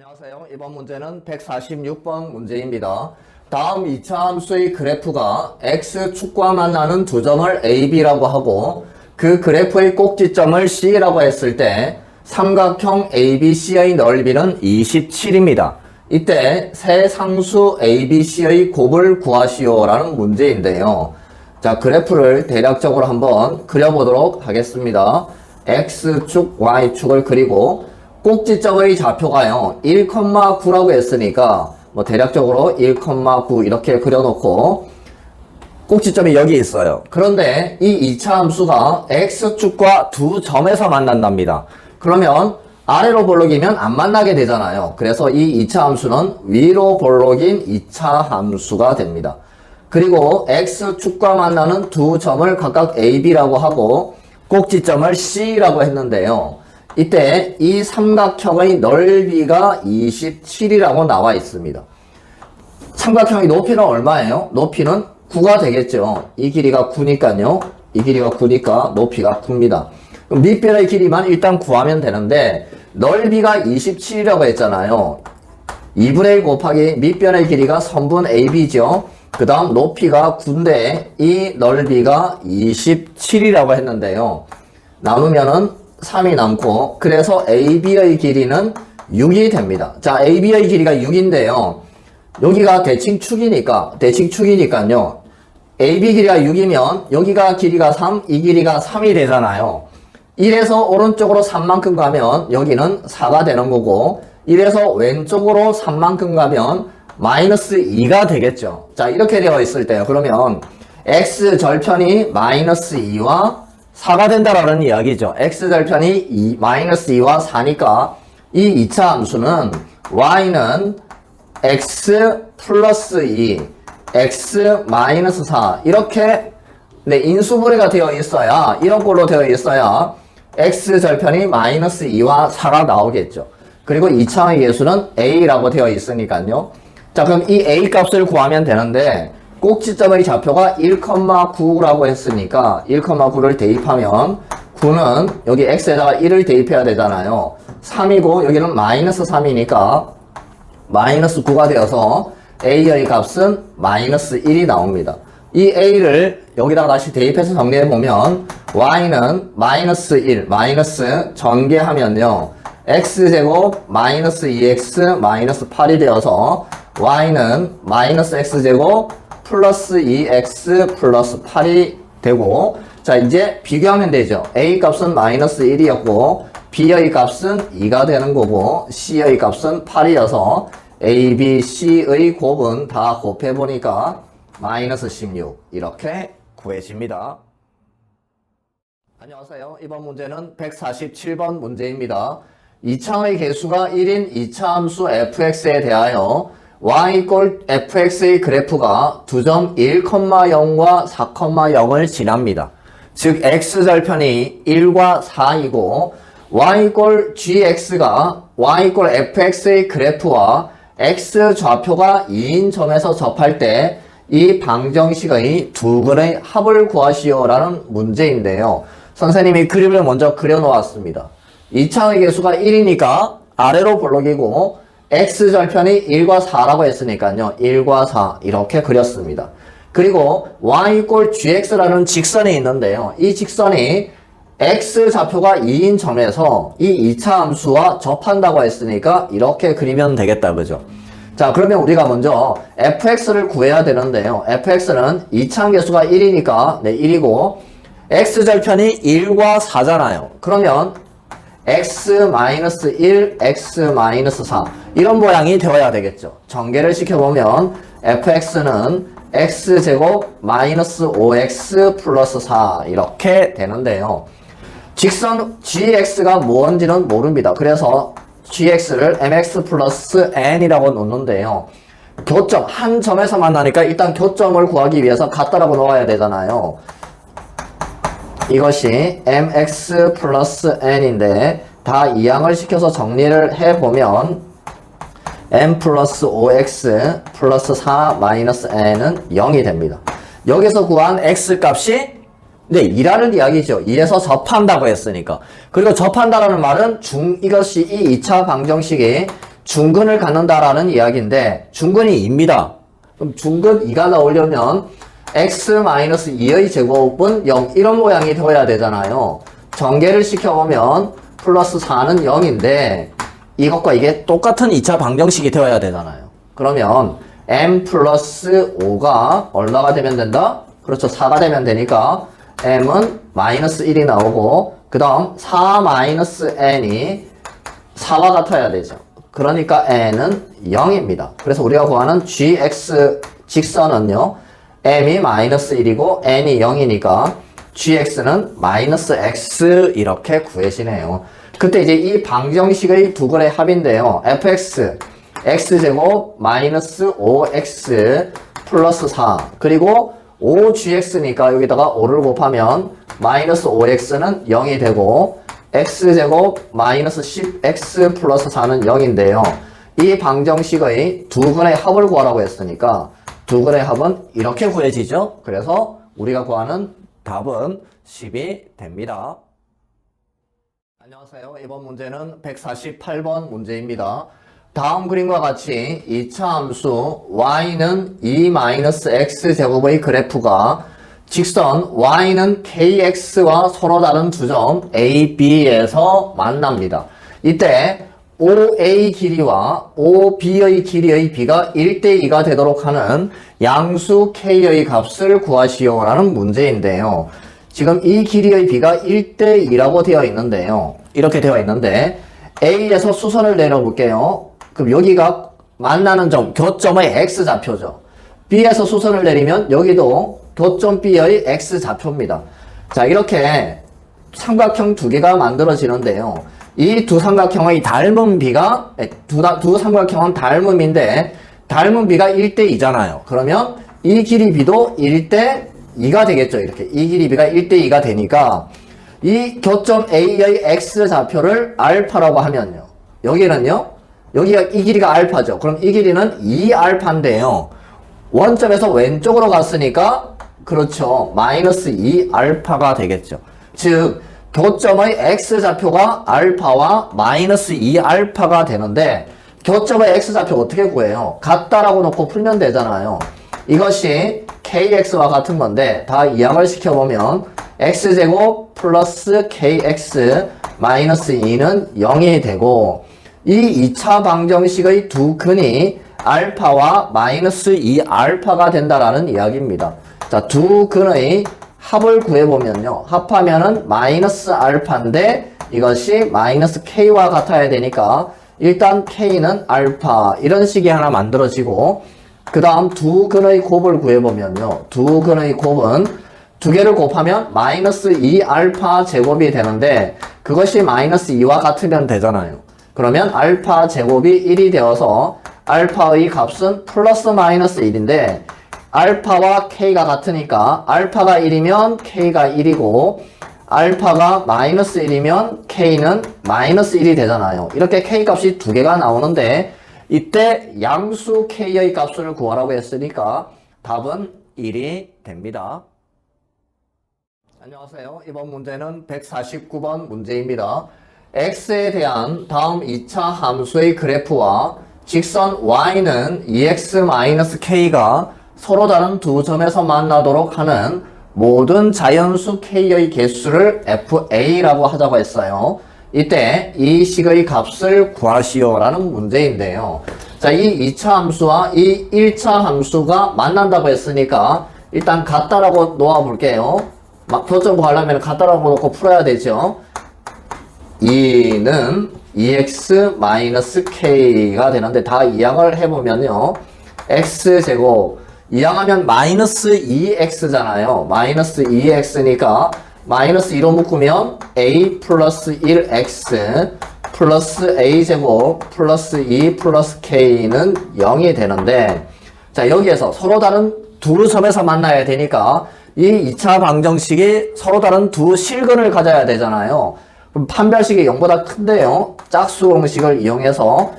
안녕하세요. 이번 문제는 146번 문제입니다. 다음 2차 함수의 그래프가 x축과 만나는 두 점을 a, b라고 하고 그 그래프의 꼭지점을 c라고 했을 때 삼각형 ABC의 넓이는 27입니다. 이때 세 상수 ABC의 곱을 구하시오 라는 문제인데요. 자, 그래프를 대략적으로 한번 그려보도록 하겠습니다. x축, y축을 그리고 꼭지점의 좌표가요 1,9라고 했으니까 뭐 대략적으로 1,9 이렇게 그려놓고 꼭지점이 여기 있어요. 그런데 이 2차 함수가 x축과 두 점에서 만난답니다. 그러면 아래로 볼록이면 안 만나게 되잖아요. 그래서 이 2차 함수는 위로 볼록인 2차 함수가 됩니다. 그리고 x축과 만나는 두 점을 각각 a, b라고 하고 꼭지점을 c라고 했는데요. 이때 이 삼각형의 넓이가 27이라고 나와 있습니다. 삼각형의 높이는 얼마예요? 높이는 9가 되겠죠. 이 길이가 9니까요. 이 길이가 9니까 높이가 9입니다. 그럼 밑변의 길이만 일단 구하면 되는데 넓이가 27이라고 했잖아요. 2분의 1 곱하기 밑변의 길이가 선분 AB죠. 그 다음 높이가 9인데 이 넓이가 27이라고 했는데요. 나누면은 3이 남고 그래서 AB의 길이는 6이 됩니다. 자, AB의 길이가 6인데요. 여기가 대칭축이니까요. AB 길이가 6이면 여기가 길이가 3, 이 길이가 3이 되잖아요. 1에서 오른쪽으로 3만큼 가면 여기는 4가 되는 거고 1에서 왼쪽으로 3만큼 가면 마이너스 2가 되겠죠. 자, 이렇게 되어 있을 때요. 그러면 x절편이 마이너스 2와 4가 된다라는 이야기죠. x절편이 마이너스 2와 4니까 이 2차 함수는 y는 x 플러스 2, x 마이너스 4 이렇게 인수분해가 되어 있어야 이런 꼴로 되어 있어야 x절편이 마이너스 2와 4가 나오겠죠. 그리고 2차의 계수는 a라고 되어 있으니까요. 자, 그럼 이 a 값을 구하면 되는데 꼭지점의 좌표가 1,9라고 했으니까 1,9를 대입하면 9는 여기 x에다가 1을 대입해야 되잖아요. 3이고 여기는 마이너스 3이니까 마이너스 9가 되어서 a의 값은 마이너스 1이 나옵니다. 이 a를 여기다가 다시 대입해서 정리해보면 y는 마이너스 1, 마이너스 전개하면요. x제곱 마이너스 2x 마이너스 8이 되어서 y는 마이너스 x제곱 플러스 2x 플러스 8이 되고 자 이제 비교하면 되죠. a 값은 마이너스 1이었고 b의 값은 2가 되는 거고 c의 값은 8이어서 a, b, c의 곱은 다 곱해보니까 마이너스 16 이렇게 구해집니다. 안녕하세요. 이번 문제는 147번 문제입니다. 2차의 개수가 1인 2차 함수 fx에 대하여 y 꼴 fx의 그래프가 두 점 1,0과 4,0을 지납니다. 즉 x절편이 1과 4이고 y 꼴 gx가 y 꼴 fx의 그래프와 x 좌표가 2인 점에서 접할 때 이 방정식의 두 근의 합을 구하시오 라는 문제인데요. 선생님이 그림을 먼저 그려놓았습니다. 2차의 개수가 1이니까 아래로 볼록이고 x절편이 1과 4라고 했으니까요. 1과 4 이렇게 그렸습니다. 그리고 y 꼴 gx라는 직선이 있는데요. 이 직선이 x 좌표가 2인 점에서 이 2차 함수와 접한다고 했으니까 이렇게 그리면 되겠다. 그죠? 자, 그러면 우리가 먼저 fx를 구해야 되는데요. fx는 2차 개수가 1이니까 1이고 x절편이 1과 4잖아요. 그러면 x-1, x-4 이런 모양이 되어야 되겠죠. 전개를 시켜보면 fx는 x제곱 마이너스 5x 플러스 4 이렇게 되는데요. 직선 gx가 뭔지는 모릅니다. 그래서 gx를 mx 플러스 n이라고 놓는데요. 교점, 한 점에서 만나니까 일단 교점을 구하기 위해서 같다라고 놓아야 되잖아요. 이것이 mx 플러스 n인데 다 이항을 시켜서 정리를 해보면 m 플러스 5x 플러스 4 마이너스 n은 0이 됩니다. 여기서 구한 x 값이 2라는 이야기죠. 2에서 접한다고 했으니까. 그리고 접한다라는 말은 이것이 이 2차 방정식이 중근을 갖는다라는 이야기인데 중근이 2입니다. 그럼 중근 2가 나오려면 x-2의 제곱은 0 이런 모양이 되어야 되잖아요. 전개를 시켜보면 플러스 4는 0인데 이것과 이게 똑같은 2차 방정식이 되어야 되잖아요. 그러면 m 플러스 5가 얼마가 되면 된다? 그렇죠. 4가 되면 되니까 m은 마이너스 1이 나오고 그 다음 4 마이너스 n이 4와 같아야 되죠. 그러니까 n은 0입니다. 그래서 우리가 구하는 gx 직선은요. m이 마이너스 1이고 n이 0이니까 gx는 마이너스 x 이렇게 구해지네요. 그때 이제 이 방정식의 두 근의 합인데요. fx x제곱 마이너스 5x 플러스 4 그리고 5gx니까 여기다가 5를 곱하면 마이너스 5x는 0이 되고 x제곱 마이너스 10x 플러스 4는 0인데요. 이 방정식의 두 근의 합을 구하라고 했으니까 두 근의 합은 이렇게 구해지죠. 그래서 우리가 구하는 답은 10이 됩니다. 안녕하세요. 이번 문제는 148번 문제입니다. 다음 그림과 같이 2차 함수 y는 2-x제곱의 그래프가 직선 y는 kx와 서로 다른 두 점 a, b에서 만납니다. 이때 OA 길이와 OB의 길이의 b가 1대2가 되도록 하는 양수 k의 값을 구하시오라는 문제인데요. 지금 이 길이의 b가 1대2라고 되어 있는데요. 이렇게 되어 있는데 A에서 수선을 내려볼게요. 그럼 여기가 만나는 점, 교점의 x좌표죠. B에서 수선을 내리면 여기도 교점 B의 x좌표입니다. 자, 이렇게 삼각형 두 개가 만들어지는데요. 이 두 삼각형의 닮은 B가, 두 삼각형은 닮음인데, 닮은 B가 1대2잖아요. 그러면 이 길이 B도 1대2가 되겠죠. 이렇게. 이 길이 B가 1대2가 되니까, 이 교점 A의 x좌표를 알파라고 하면요. 여기는요, 여기가 이 길이가 알파죠. 그럼 이 길이는 2알파인데요. 원점에서 왼쪽으로 갔으니까 그렇죠. 마이너스 2알파가 되겠죠. 즉 교점의 x좌표가 알파와 마이너스 2알파가 되는데 교점의 x좌표 어떻게 구해요? 같다라고 놓고 풀면 되잖아요. 이것이 kx와 같은 건데 다 이항을 시켜보면 x제곱 플러스 kx 마이너스 2는 0이 되고 이 2차 방정식의 두 근이 알파와 마이너스 2알파가 된다라는 이야기입니다. 자, 두 근의 합을 구해보면요. 합하면은 마이너스 알파인데 이것이 마이너스 k와 같아야 되니까 일단 k는 알파 이런 식이 하나 만들어지고 그 다음 두 근의 곱을 구해보면요. 두 근의 곱은 두 개를 곱하면 마이너스 2알파 제곱이 되는데 그것이 마이너스 2와 같으면 되잖아요. 그러면 알파 제곱이 1이 되어서 알파의 값은 플러스 마이너스 1인데 알파와 k가 같으니까 알파가 1이면 k가 1이고 알파가 마이너스 1이면 k는 마이너스 1이 되잖아요. 이렇게 k 값이 두 개가 나오는데 이때 양수 k의 값을 구하라고 했으니까 답은 1이 됩니다. 안녕하세요. 이번 문제는 149번 문제입니다. x에 대한 다음 2차 함수의 그래프와 직선 y는 2x-k가 서로 다른 두 점에서 만나도록 하는 모든 자연수 k의 개수를 fa라고 하자고 했어요. 이때 이 식의 값을 구하시오라는 문제인데요. 자, 이 2차 함수와 이 1차 함수가 만난다고 했으니까 일단 같다라고 놓아볼게요. 막 교점 구하려면 같다라고 놓고 풀어야 되죠. 2는 2x-k가 되는데 다 이항을 해보면요. x제곱 이항하면 마이너스 2x잖아요. 마이너스 2x니까 마이너스 2로 묶으면 a 플러스 1x 플러스 a제곱 플러스 2 플러스 k는 0이 되는데 자, 여기에서 서로 다른 두 점에서 만나야 되니까 이 2차 방정식이 서로 다른 두 실근을 가져야 되잖아요. 그럼 판별식이 0보다 큰데요. 짝수 공식을 이용해서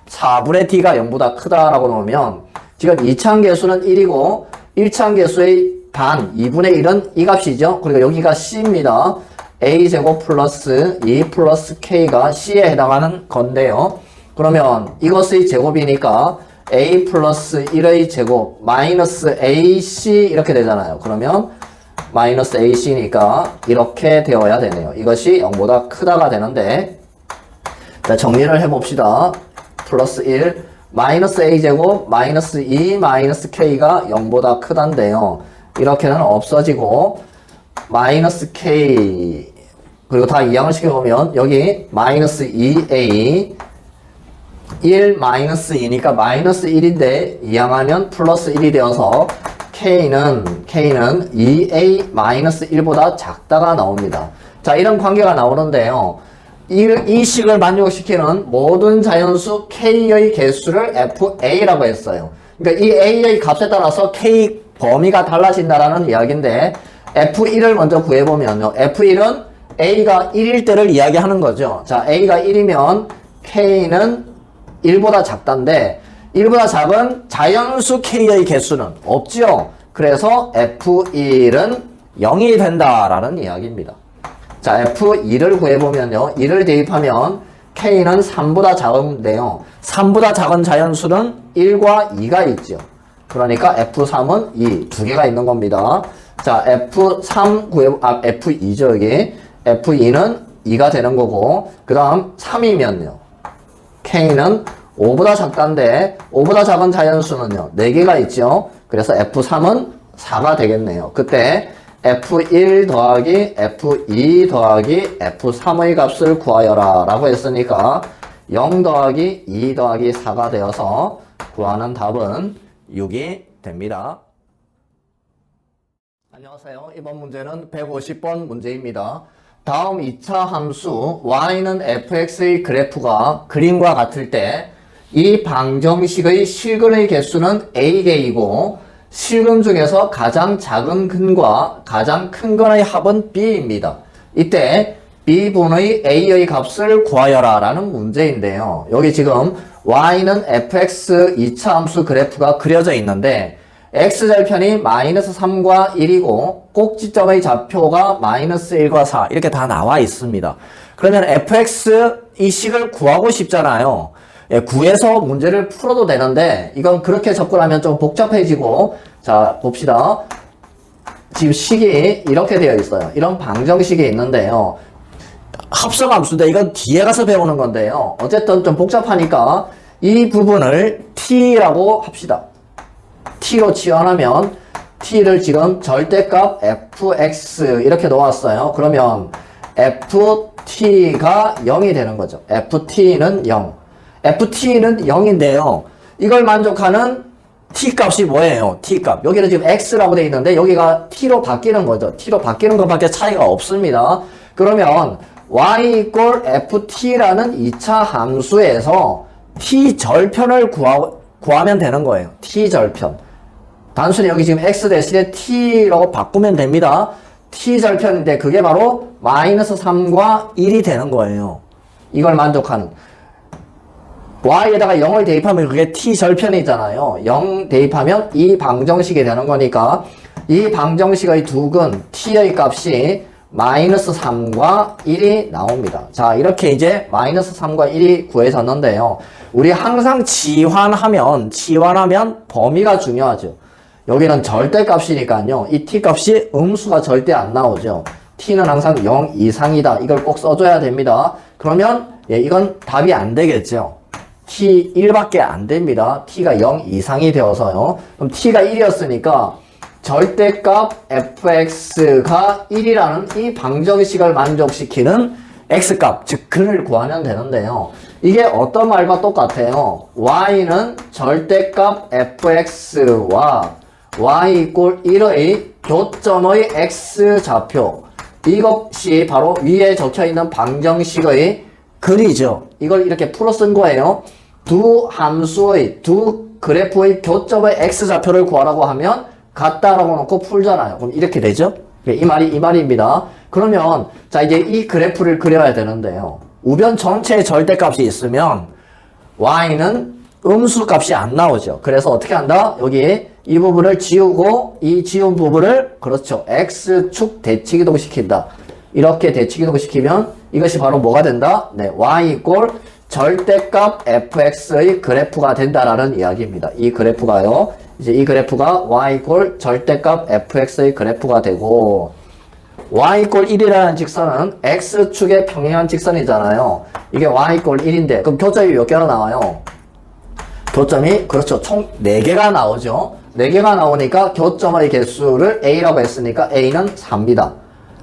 4분의 t가 0보다 크다라고 놓으면 지금 2차항 개수는 1이고 1차항 개수의 반 2분의 1은 이 값이죠. 그리고 여기가 c입니다. a제곱 플러스 2 플러스 k가 c에 해당하는 건데요. 그러면 이것의 제곱이니까 a 플러스 1의 제곱 마이너스 ac 이렇게 되잖아요. 그러면 마이너스 ac니까 이렇게 되어야 되네요. 이것이 0보다 크다가 되는데, 자, 정리를 해봅시다. 플러스 1 마이너스 a제곱 마이너스 2 마이너스 k가 0보다 크단데요. 이렇게는 없어지고 마이너스 k 그리고 다 이항을 시켜보면 여기 마이너스 2a 1 마이너스 2니까 마이너스 1인데 이항하면 플러스 1이 되어서 k는 2a 마이너스 1보다 작다가 나옵니다. 자, 이런 관계가 나오는데요. 이 식을 만족시키는 모든 자연수 k의 개수를 fa라고 했어요. 그러니까 이 a의 값에 따라서 k 범위가 달라진다라는 이야기인데, f1을 먼저 구해보면요. f1은 a가 1일 때를 이야기하는 거죠. 자, a가 1이면 k는 1보다 작단데 1보다 작은 자연수 k의 개수는 없죠. 그래서 f1은 0이 된다라는 이야기입니다. 자, f2를 구해보면요. 2를 대입하면 k는 3보다 작은데요. 3보다 작은 자연수는 1과 2가 있죠. 그러니까 f3은 2, 두 개가 있는 겁니다. 자, f2죠, 여기. f2는 2가 되는 거고, 그 다음 3이면요. k는 5보다 작단데 5보다 작은 자연수는요 4개가 있죠. 그래서 f3은 4가 되겠네요. 그때 f1 더하기 f2 더하기 f3의 값을 구하여라 라고 했으니까 0 더하기 2 더하기 4가 되어서 구하는 답은 6이 됩니다. 안녕하세요. 이번 문제는 150번 문제입니다. 다음 2차 함수 y는 fx의 그래프가 그림과 같을 때 이 방정식의 실근의 개수는 a개이고 실근 중에서 가장 작은 근과 가장 큰 근의 합은 b입니다. 이때 b분의 a의 값을 구하여라 라는 문제인데요. 여기 지금 y는 fx 2차 함수 그래프가 그려져 있는데 x절편이 마이너스 3과 1이고 꼭지점의 좌표가 마이너스 1과 4 이렇게 다 나와 있습니다. 그러면 fx 이 식을 구하고 싶잖아요. 예, 구해서 문제를 풀어도 되는데 이건 그렇게 접근하면 좀 복잡해지고, 자 봅시다. 지금 식이 이렇게 되어 있어요. 이런 방정식이 있는데요. 합성함수인데 이건 뒤에 가서 배우는 건데요. 어쨌든 좀 복잡하니까 이 부분을 t라고 합시다. t로 치환하면 t를 지금 절대값 fx 이렇게 놓았어요. 그러면 ft가 0이 되는 거죠. ft는 0. ft는 0인데요. 이걸 만족하는 t값이 뭐예요? t값. 여기는 지금 x라고 되어 있는데 여기가 t로 바뀌는 거죠. t로 바뀌는 것밖에 차이가 없습니다. 그러면 y 이꼴 ft라는 2차 함수에서 t절편을 구하면 되는 거예요. t절편. 단순히 여기 지금 x 대신에 t라고 바꾸면 됩니다. t절편인데 그게 바로 마이너스 3과 1이 되는 거예요. 이걸 만족하는. y에다가 0을 대입하면 그게 t절편이잖아요. 0 대입하면 이 방정식이 되는 거니까 이 방정식의 두 근 t의 값이 마이너스 3과 1이 나옵니다. 자, 이렇게 이제 마이너스 3과 1이 구해졌는데요. 우리 항상 치환하면 범위가 중요하죠. 여기는 절대값이니까요. 이 t값이 음수가 절대 안 나오죠. t는 항상 0 이상이다. 이걸 꼭 써줘야 됩니다. 그러면 예, 이건 답이 안 되겠죠. t 1밖에 안 됩니다. t가 0 이상이 되어서요. 그럼 t가 1이었으니까 절대값 fx가 1이라는 이 방정식을 만족시키는 x값, 즉 근을 구하면 되는데요. 이게 어떤 말과 똑같아요. y는 절대값 fx와 y 이꼴 1의 교점의 x좌표, 이것이 바로 위에 적혀있는 방정식의 근이죠. 이걸 이렇게 풀어 쓴 거예요. 두 그래프의 교점의 x좌표를 구하라고 하면 같다라고 놓고 풀잖아요. 그럼 이렇게 되죠? 이 말입니다. 그러면 자 이제 이 그래프를 그려야 되는데요. 우변 전체의 절대값이 있으면 y는 음수값이 안 나오죠. 그래서 어떻게 한다? 여기 이 부분을 지우고 이 지운 부분을 그렇죠. x축 대치기동 시킨다. 이렇게 대치기동 시키면 이것이 바로 뭐가 된다? 네, y 이꼴 절대값 fx의 그래프가 된다라는 이야기입니다. 이 그래프가요. 이제 이 그래프가 y 이꼴 절대값 fx의 그래프가 되고 y 이꼴 1이라는 직선은 x축의 평행한 직선이잖아요. 이게 y 이꼴 1인데 그럼 교점이 몇 개나 나와요? 교점이 그렇죠. 총 4개가 나오죠. 4개가 나오니까 교점의 개수를 a라고 했으니까 a는 4입니다.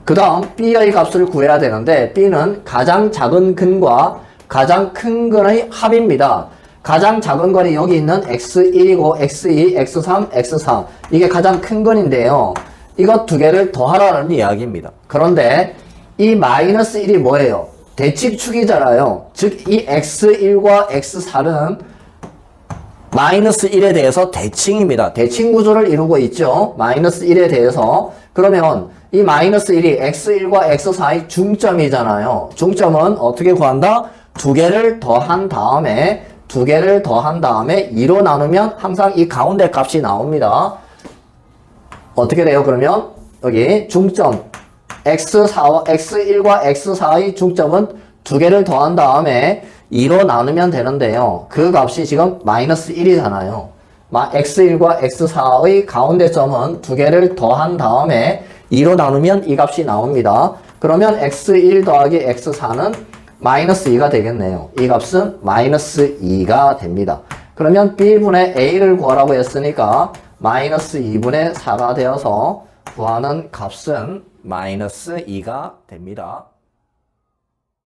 그 다음 b의 값을 구해야 되는데 b는 가장 작은 근과 가장 큰 근의 합입니다. 가장 작은 건이 여기 있는 x1이고 x2, x3, x4 이게 가장 큰 건인데요. 이것 두 개를 더하라는 이야기입니다. 그런데 이 마이너스 1이 뭐예요? 대칭축이잖아요. 즉 이 x1과 x4는 마이너스 1에 대해서 대칭입니다. 대칭 구조를 이루고 있죠. 마이너스 1에 대해서. 그러면 이 마이너스 1이 x1과 x4의 중점이잖아요. 중점은 어떻게 구한다? 두 개를 더한 다음에 2로 나누면 항상 이 가운데 값이 나옵니다. 어떻게 돼요? 그러면 여기 중점 x1과 x4의 중점은 2개를 더한 다음에 2로 나누면 되는데요. 그 값이 지금 마이너스 1이잖아요. x1과 x4의 가운데 점은 2개를 더한 다음에 2로 나누면 이 값이 나옵니다. 그러면 x1 더하기 x4는 마이너스 2가 되겠네요. 이 값은 마이너스 2가 됩니다. 그러면 b분의 a를 구하라고 했으니까 마이너스 2분의 4가 되어서 구하는 값은 마이너스 2가 됩니다.